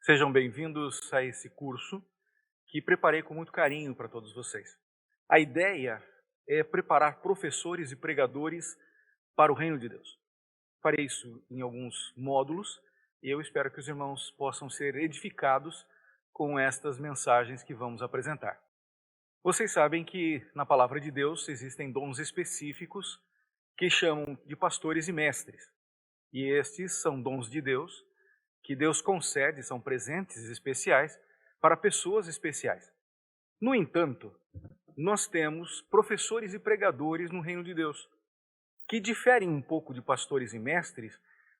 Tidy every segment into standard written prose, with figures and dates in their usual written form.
Sejam bem-vindos a esse curso que preparei com muito carinho para todos vocês. A ideia é preparar professores e pregadores para o reino de Deus. Farei isso em alguns módulos e eu espero que os irmãos possam ser edificados com estas mensagens que vamos apresentar. Vocês sabem que na palavra de Deus existem dons específicos que chamam de pastores e mestres. E estes são dons de Deus que Deus concede, são presentes especiais para pessoas especiais. No entanto, nós temos professores e pregadores no reino de Deus, que diferem um pouco de pastores e mestres,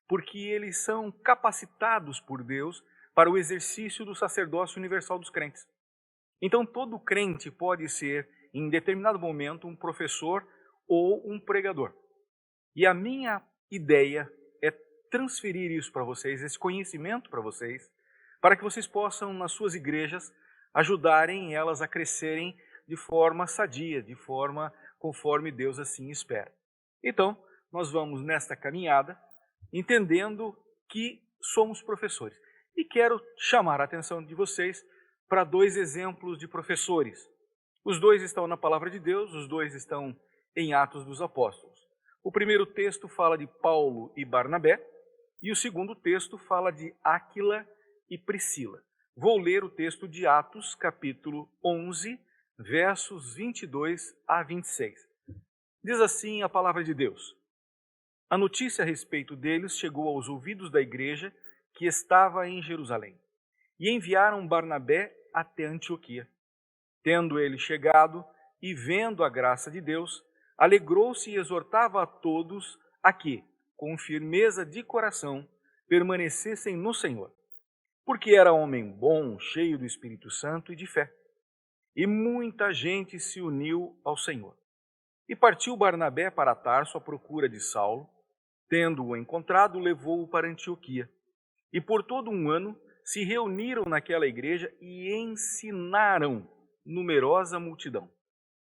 porque eles são capacitados por Deus para o exercício do sacerdócio universal dos crentes. Então, todo crente pode ser, em determinado momento, um professor ou um pregador. E a minha ideia é transferir isso para vocês, esse conhecimento para que vocês possam, nas suas igrejas, ajudarem elas a crescerem de forma sadia, de forma conforme Deus assim espera. Então, nós vamos nesta caminhada, entendendo que somos professores. E quero chamar a atenção de vocês para dois exemplos de professores. Os dois estão na palavra de Deus, os dois estão em Atos dos Apóstolos. O primeiro texto fala de Paulo e Barnabé, e o segundo texto fala de Áquila e Priscila. Vou ler o texto de Atos, capítulo 11, versos 22 a 26. Diz assim a palavra de Deus: A notícia a respeito deles chegou aos ouvidos da igreja que estava em Jerusalém, e enviaram Barnabé até Antioquia. Tendo ele chegado e vendo a graça de Deus, alegrou-se e exortava a todos a que, com firmeza de coração, permanecessem no Senhor, porque era homem bom, cheio do Espírito Santo e de fé. E muita gente se uniu ao Senhor. E partiu Barnabé para Tarso à procura de Saulo. Tendo-o encontrado, levou-o para Antioquia. E por todo um ano se reuniram naquela igreja e ensinaram numerosa multidão.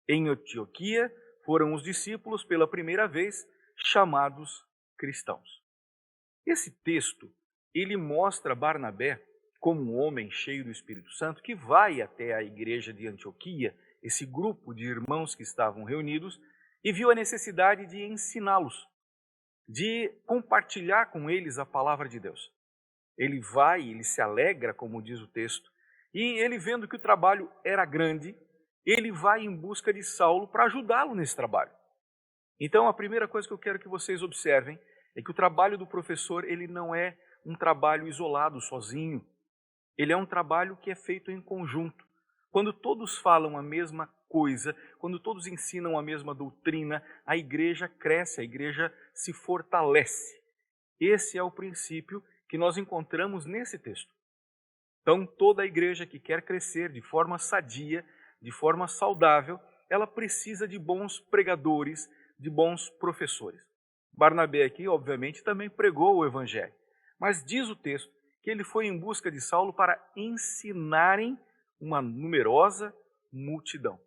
Em Antioquia foram os discípulos pela primeira vez chamados cristãos. Esse texto, ele mostra Barnabé como um homem cheio do Espírito Santo que vai até a igreja de Antioquia, esse grupo de irmãos que estavam reunidos, e viu a necessidade de ensiná-los, de compartilhar com eles a palavra de Deus. Ele vai, ele se alegra, como diz o texto, e ele vendo que o trabalho era grande, ele vai em busca de Saulo para ajudá-lo nesse trabalho. Então, a primeira coisa que eu quero que vocês observem é que o trabalho do professor, ele não é um trabalho isolado, sozinho. Ele é um trabalho que é feito em conjunto. Quando todos falam a mesma coisa, quando todos ensinam a mesma doutrina, a igreja cresce, a igreja se fortalece. Esse é o princípio que nós encontramos nesse texto. Então, toda a igreja que quer crescer de forma sadia, de forma saudável, ela precisa de bons pregadores, de bons professores. Barnabé aqui, obviamente, também pregou o evangelho, mas diz o texto que ele foi em busca de Saulo para ensinarem uma numerosa multidão.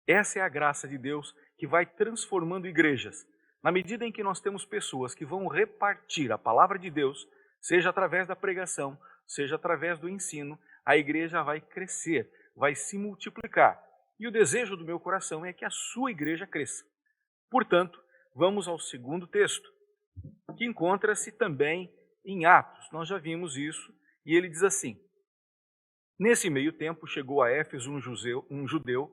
Essa é a graça de Deus que vai transformando igrejas. Na medida em que nós temos pessoas que vão repartir a palavra de Deus, seja através da pregação, seja através do ensino, a igreja vai crescer, vai se multiplicar. E o desejo do meu coração é que a sua igreja cresça. Portanto, vamos ao segundo texto, que encontra-se também em Atos. Nós já vimos isso, e ele diz assim: Nesse meio tempo chegou a Éfeso um judeu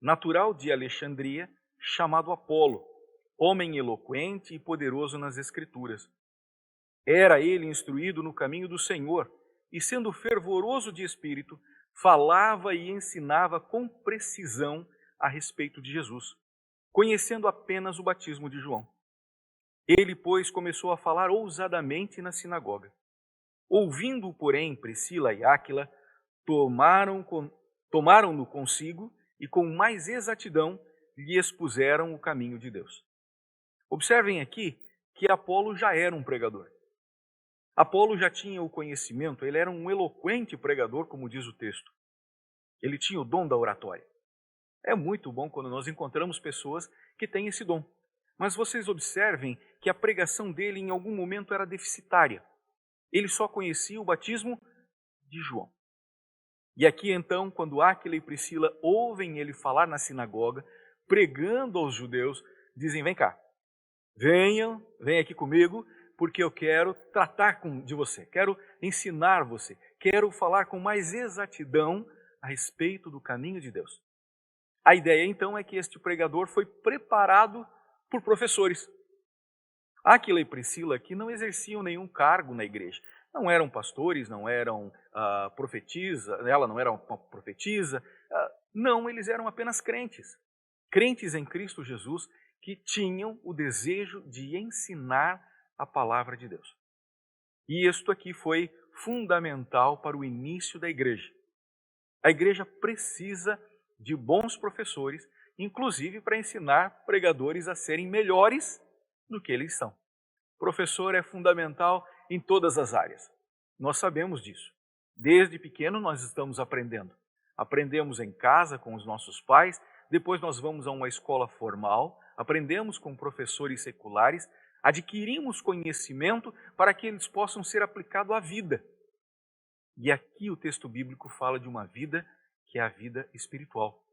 natural de Alexandria, chamado Apolo, homem eloquente e poderoso nas Escrituras. Era ele instruído no caminho do Senhor, e sendo fervoroso de espírito, falava e ensinava com precisão a respeito de Jesus, conhecendo apenas o batismo de João. Ele, pois, começou a falar ousadamente na sinagoga. Ouvindo-o, porém, Priscila e Áquila, tomaram-no consigo e com mais exatidão lhe expuseram o caminho de Deus. Observem aqui que Apolo já era um pregador. Apolo já tinha o conhecimento, ele era um eloquente pregador, como diz o texto. Ele tinha o dom da oratória. É muito bom quando nós encontramos pessoas que têm esse dom. Mas vocês observem que a pregação dele em algum momento era deficitária. Ele só conhecia o batismo de João. E aqui então, quando Áquila e Priscila ouvem ele falar na sinagoga, pregando aos judeus, dizem: vem cá, venham aqui comigo, porque eu quero tratar de você, quero ensinar você, quero falar com mais exatidão a respeito do caminho de Deus. A ideia então é que este pregador foi preparado por professores. Aquila e Priscila aqui não exerciam nenhum cargo na igreja. Não eram pastores, não eram ela não era uma profetisa. Não, eles eram apenas crentes. Crentes em Cristo Jesus que tinham o desejo de ensinar a palavra de Deus. E isto aqui foi fundamental para o início da igreja. A igreja precisa de bons professores, inclusive para ensinar pregadores a serem melhores do que eles são. Professor é fundamental em todas as áreas. Nós sabemos disso. Desde pequeno nós estamos aprendendo. Aprendemos em casa com os nossos pais, depois nós vamos a uma escola formal, aprendemos com professores seculares, adquirimos conhecimento para que eles possam ser aplicados à vida. E aqui o texto bíblico fala de uma vida que é a vida espiritual.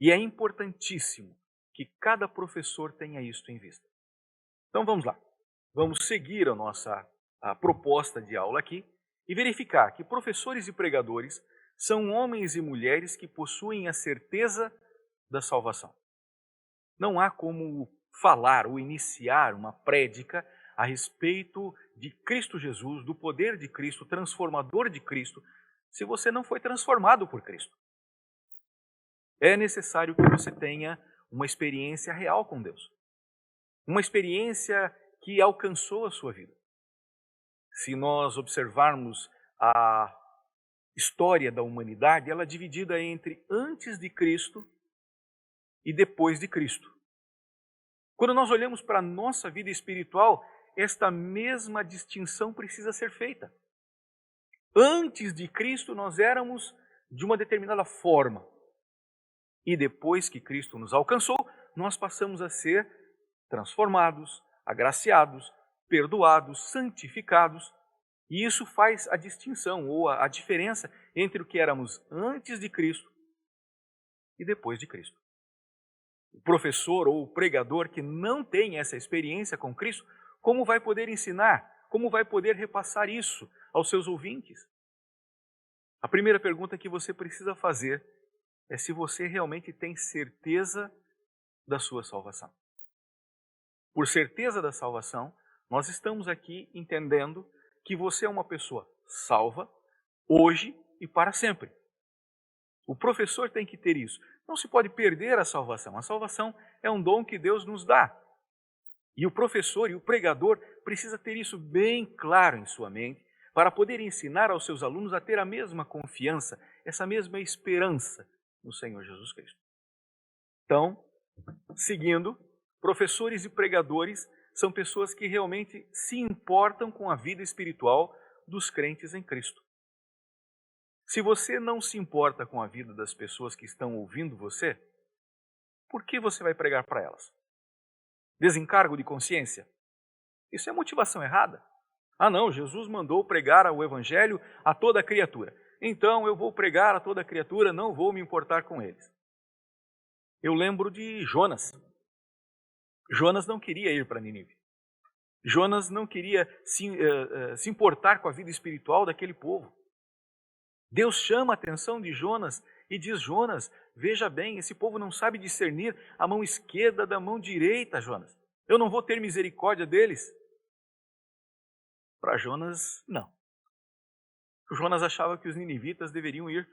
E é importantíssimo que cada professor tenha isto em vista. Então vamos lá. Vamos seguir a nossa proposta de aula aqui e verificar que professores e pregadores são homens e mulheres que possuem a certeza da salvação. Não há como falar ou iniciar uma prédica a respeito de Cristo Jesus, do poder de Cristo, transformador de Cristo, se você não foi transformado por Cristo. É necessário que você tenha uma experiência real com Deus. Uma experiência que alcançou a sua vida. Se nós observarmos a história da humanidade, ela é dividida entre antes de Cristo e depois de Cristo. Quando nós olhamos para a nossa vida espiritual, esta mesma distinção precisa ser feita. Antes de Cristo nós éramos de uma determinada forma. E depois que Cristo nos alcançou, nós passamos a ser transformados, agraciados, perdoados, santificados. E isso faz a distinção ou a diferença entre o que éramos antes de Cristo e depois de Cristo. O professor ou o pregador que não tem essa experiência com Cristo, como vai poder ensinar? Como vai poder repassar isso aos seus ouvintes? A primeira pergunta que você precisa fazer é se você realmente tem certeza da sua salvação. Por certeza da salvação, nós estamos aqui entendendo que você é uma pessoa salva, hoje e para sempre. O professor tem que ter isso. Não se pode perder a salvação. A salvação é um dom que Deus nos dá. E o professor e o pregador precisa ter isso bem claro em sua mente para poder ensinar aos seus alunos a ter a mesma confiança, essa mesma esperança no Senhor Jesus Cristo. Então, seguindo, professores e pregadores são pessoas que realmente se importam com a vida espiritual dos crentes em Cristo. Se você não se importa com a vida das pessoas que estão ouvindo você, por que você vai pregar para elas? Desencargo de consciência? Isso é motivação errada. Ah não, Jesus mandou pregar o Evangelho a toda criatura. Então eu vou pregar a toda criatura, não vou me importar com eles. Eu lembro de Jonas. Jonas não queria ir para Nínive. Jonas não queria se importar com a vida espiritual daquele povo. Deus chama a atenção de Jonas e diz: Jonas, veja bem, esse povo não sabe discernir a mão esquerda da mão direita, Jonas. Eu não vou ter misericórdia deles. Para Jonas, não. Jonas achava que os ninivitas deveriam ir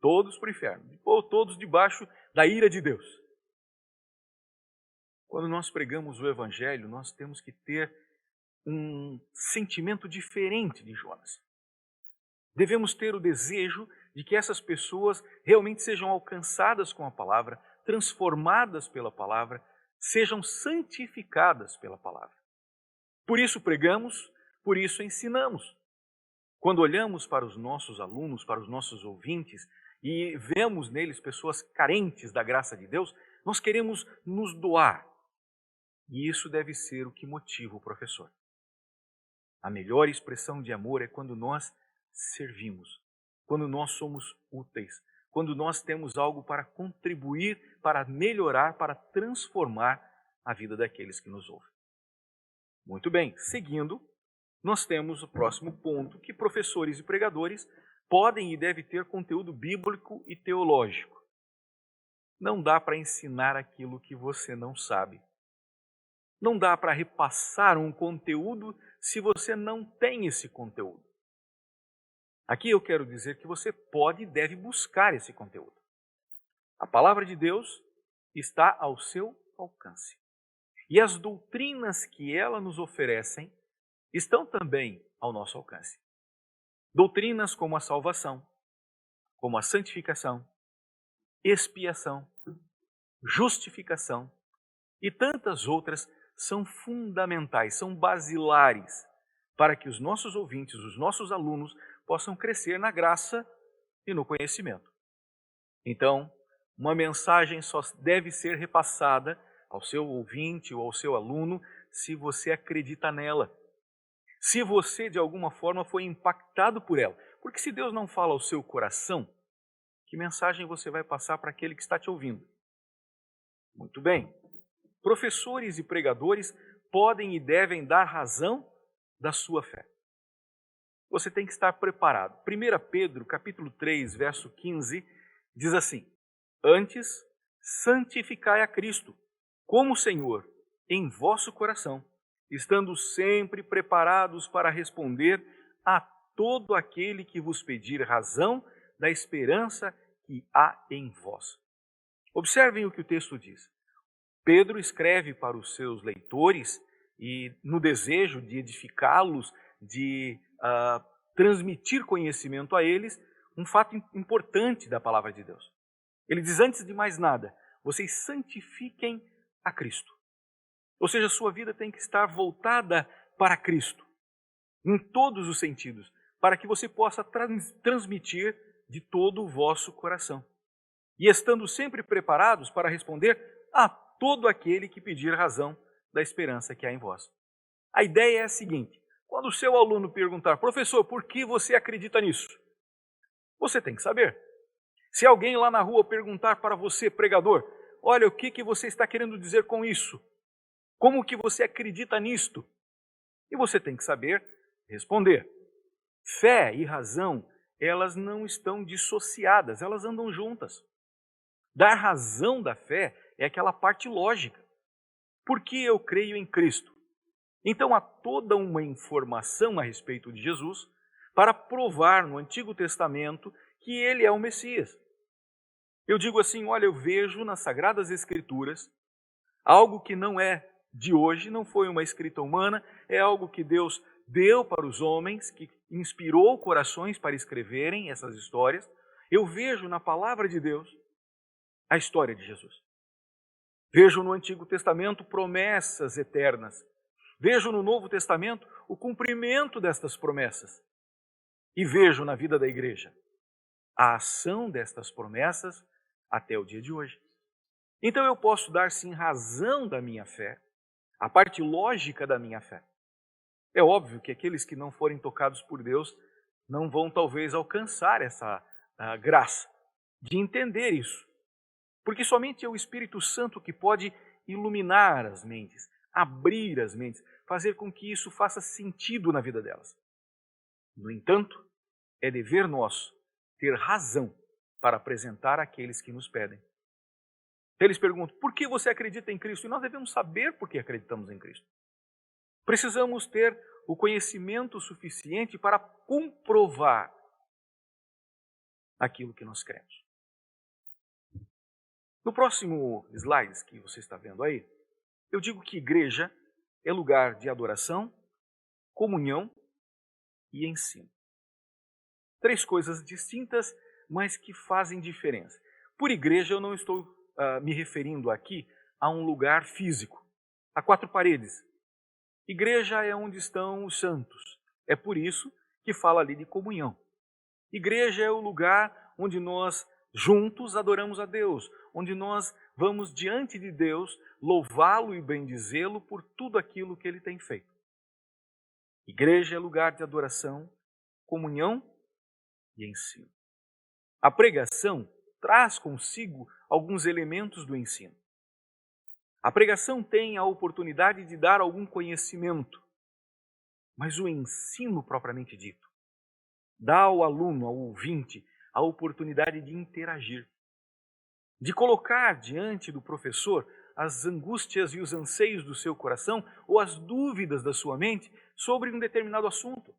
todos para o inferno, ou todos debaixo da ira de Deus. Quando nós pregamos o Evangelho, nós temos que ter um sentimento diferente de Jonas. Devemos ter o desejo de que essas pessoas realmente sejam alcançadas com a palavra, transformadas pela palavra, sejam santificadas pela palavra. Por isso pregamos, por isso ensinamos. Quando olhamos para os nossos alunos, para os nossos ouvintes, e vemos neles pessoas carentes da graça de Deus, nós queremos nos doar. E isso deve ser o que motiva o professor. A melhor expressão de amor é quando nós servimos, quando nós somos úteis, quando nós temos algo para contribuir, para melhorar, para transformar a vida daqueles que nos ouvem. Muito bem, seguindo, nós temos o próximo ponto, que professores e pregadores podem e devem ter conteúdo bíblico e teológico. Não dá para ensinar aquilo que você não sabe. Não dá para repassar um conteúdo se você não tem esse conteúdo. Aqui eu quero dizer que você pode e deve buscar esse conteúdo. A palavra de Deus está ao seu alcance. E as doutrinas que ela nos oferecem estão também ao nosso alcance. Doutrinas como a salvação, como a santificação, expiação, justificação e tantas outras são fundamentais, são basilares para que os nossos ouvintes, os nossos alunos possam crescer na graça e no conhecimento. Então, uma mensagem só deve ser repassada ao seu ouvinte ou ao seu aluno se você acredita nela. Se você, de alguma forma, foi impactado por ela. Porque se Deus não fala ao seu coração, que mensagem você vai passar para aquele que está te ouvindo? Muito bem. Professores e pregadores podem e devem dar razão da sua fé. Você tem que estar preparado. 1 Pedro, capítulo 3, verso 15, diz assim: Antes, santificai a Cristo, como Senhor, em vosso coração, estando sempre preparados para responder a todo aquele que vos pedir razão da esperança que há em vós. Observem o que o texto diz. Pedro escreve para os seus leitores e no desejo de edificá-los, de transmitir conhecimento a eles, um fato importante da palavra de Deus. Ele diz, antes de mais nada, vocês santifiquem a Cristo. Ou seja, a sua vida tem que estar voltada para Cristo, em todos os sentidos, para que você possa transmitir de todo o vosso coração. E estando sempre preparados para responder a todo aquele que pedir razão da esperança que há em vós. A ideia é a seguinte: quando o seu aluno perguntar, professor, por que você acredita nisso? Você tem que saber. Se alguém lá na rua perguntar para você, pregador, olha, o que você está querendo dizer com isso? Como que você acredita nisto? E você tem que saber responder. Fé e razão, elas não estão dissociadas, elas andam juntas. Dar razão da fé é aquela parte lógica. Por que eu creio em Cristo? Então há toda uma informação a respeito de Jesus para provar no Antigo Testamento que ele é o Messias. Eu digo assim, olha, eu vejo nas Sagradas Escrituras algo que não é de hoje, não foi uma escrita humana, é algo que Deus deu para os homens, que inspirou corações para escreverem essas histórias. Eu vejo na palavra de Deus a história de Jesus. Vejo no Antigo Testamento promessas eternas. Vejo no Novo Testamento o cumprimento destas promessas. E vejo na vida da igreja a ação destas promessas até o dia de hoje. Então eu posso dar sim razão da minha fé, a parte lógica da minha fé. É óbvio que aqueles que não forem tocados por Deus não vão talvez alcançar essa graça de entender isso. Porque somente é o Espírito Santo que pode iluminar as mentes, abrir as mentes, fazer com que isso faça sentido na vida delas. No entanto, é dever nosso ter razão para apresentar àqueles que nos pedem. Eles perguntam, por que você acredita em Cristo? E nós devemos saber por que acreditamos em Cristo. Precisamos ter o conhecimento suficiente para comprovar aquilo que nós cremos. No próximo slide que você está vendo aí, eu digo que igreja é lugar de adoração, comunhão e ensino. 3 coisas distintas, mas que fazem diferença. Por igreja eu não estou me referindo aqui a um lugar físico, a 4 paredes. Igreja é onde estão os santos. É por isso que fala ali de comunhão. Igreja é o lugar onde nós juntos adoramos a Deus, onde nós vamos diante de Deus louvá-lo e bendizê-lo por tudo aquilo que ele tem feito. Igreja é lugar de adoração, comunhão e ensino. A pregação traz consigo alguns elementos do ensino. A pregação tem a oportunidade de dar algum conhecimento, mas o ensino propriamente dito dá ao aluno, ao ouvinte, a oportunidade de interagir, de colocar diante do professor as angústias e os anseios do seu coração ou as dúvidas da sua mente sobre um determinado assunto.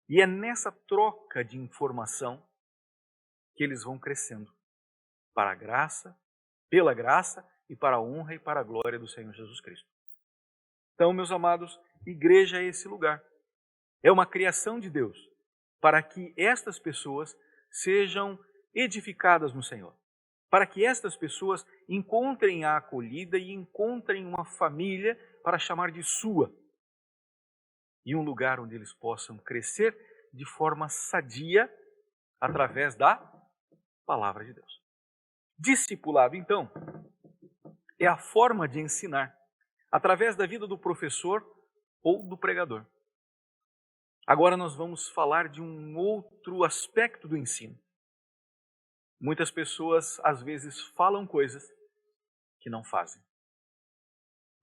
E é nessa troca de informação que eles vão crescendo para a graça, pela graça e para a honra e para a glória do Senhor Jesus Cristo. Então, meus amados, igreja é esse lugar. É uma criação de Deus para que estas pessoas sejam edificadas no Senhor, para que estas pessoas encontrem a acolhida e encontrem uma família para chamar de sua, e um lugar onde eles possam crescer de forma sadia através da palavra de Deus. Discipulado, então, é a forma de ensinar através da vida do professor ou do pregador. Agora nós vamos falar de um outro aspecto do ensino. Muitas pessoas, às vezes, falam coisas que não fazem.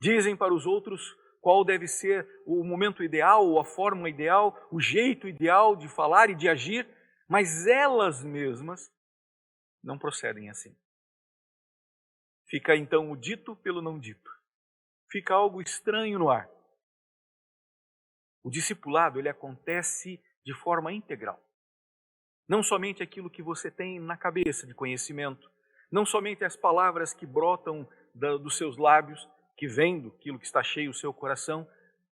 Dizem para os outros qual deve ser o momento ideal, ou a forma ideal, o jeito ideal de falar e de agir, mas elas mesmas não procedem assim. Fica então o dito pelo não dito. Fica algo estranho no ar. O discipulado, ele acontece de forma integral. Não somente aquilo que você tem na cabeça de conhecimento, não somente as palavras que brotam dos seus lábios, que vêm daquilo que está cheio o seu coração,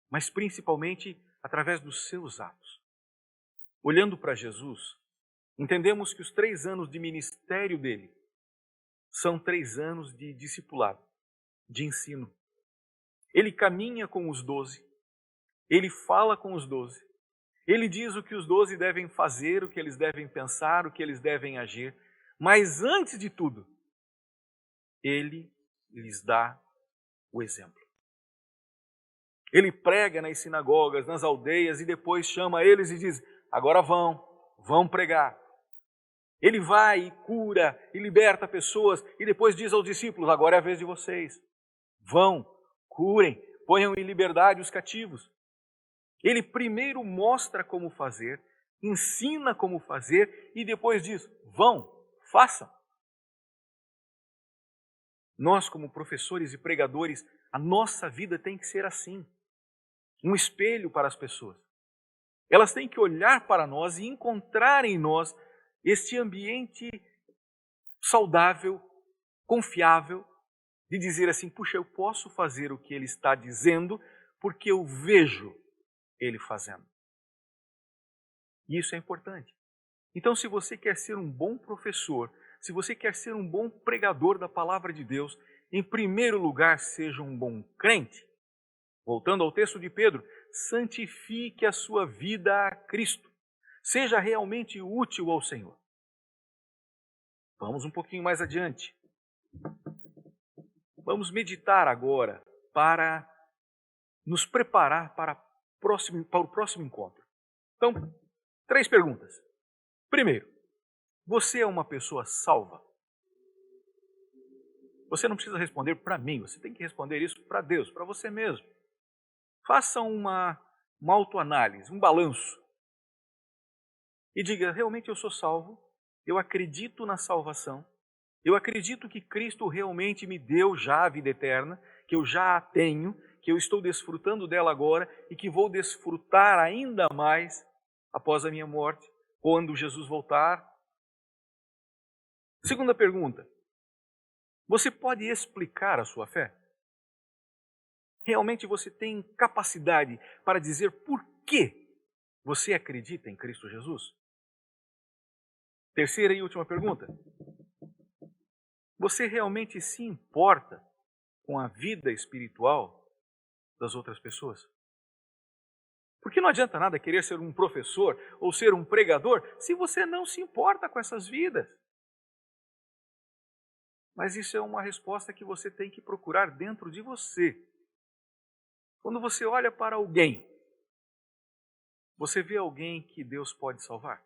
mas principalmente através dos seus atos. Olhando para Jesus, entendemos que os 3 anos de ministério dele são 3 anos de discipulado, de ensino. Ele caminha com os 12, ele fala com os 12, ele diz o que os 12 devem fazer, o que eles devem pensar, o que eles devem agir, mas antes de tudo, ele lhes dá o exemplo. Ele prega nas sinagogas, nas aldeias e depois chama eles e diz: agora vão pregar. Ele vai e cura e liberta pessoas e depois diz aos discípulos: agora é a vez de vocês. Vão, curem, ponham em liberdade os cativos. Ele primeiro mostra como fazer, ensina como fazer e depois diz: vão, façam. Nós, como professores e pregadores, a nossa vida tem que ser assim. Um espelho para as pessoas. Elas têm que olhar para nós e encontrar em nós este ambiente saudável, confiável, de dizer assim: puxa, eu posso fazer o que ele está dizendo porque eu vejo ele fazendo. E isso é importante. Então, se você quer ser um bom professor, se você quer ser um bom pregador da palavra de Deus, em primeiro lugar, seja um bom crente. Voltando ao texto de Pedro, santifique a sua vida a Cristo. Seja realmente útil ao Senhor. Vamos um pouquinho mais adiante. Vamos meditar agora para nos preparar para o próximo encontro. Então, 3 perguntas. Primeiro, você é uma pessoa salva? Você não precisa responder para mim, você tem que responder isso para Deus, para você mesmo. Faça uma autoanálise, um balanço. E diga: realmente eu sou salvo, eu acredito na salvação, eu acredito que Cristo realmente me deu já a vida eterna, que eu já a tenho, que eu estou desfrutando dela agora e que vou desfrutar ainda mais após a minha morte, quando Jesus voltar. Segunda pergunta: você pode explicar a sua fé? Realmente você tem capacidade para dizer por que você acredita em Cristo Jesus? Terceira e última pergunta: você realmente se importa com a vida espiritual das outras pessoas? Porque não adianta nada querer ser um professor ou ser um pregador se você não se importa com essas vidas. Mas isso é uma resposta que você tem que procurar dentro de você. Quando você olha para alguém, você vê alguém que Deus pode salvar?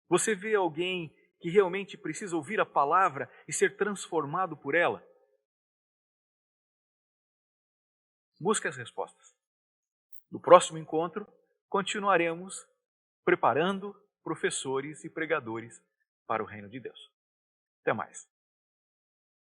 Você vê alguém que realmente precisa ouvir a palavra e ser transformado por ela? Busque as respostas. No próximo encontro, continuaremos preparando professores e pregadores para o reino de Deus. Até mais.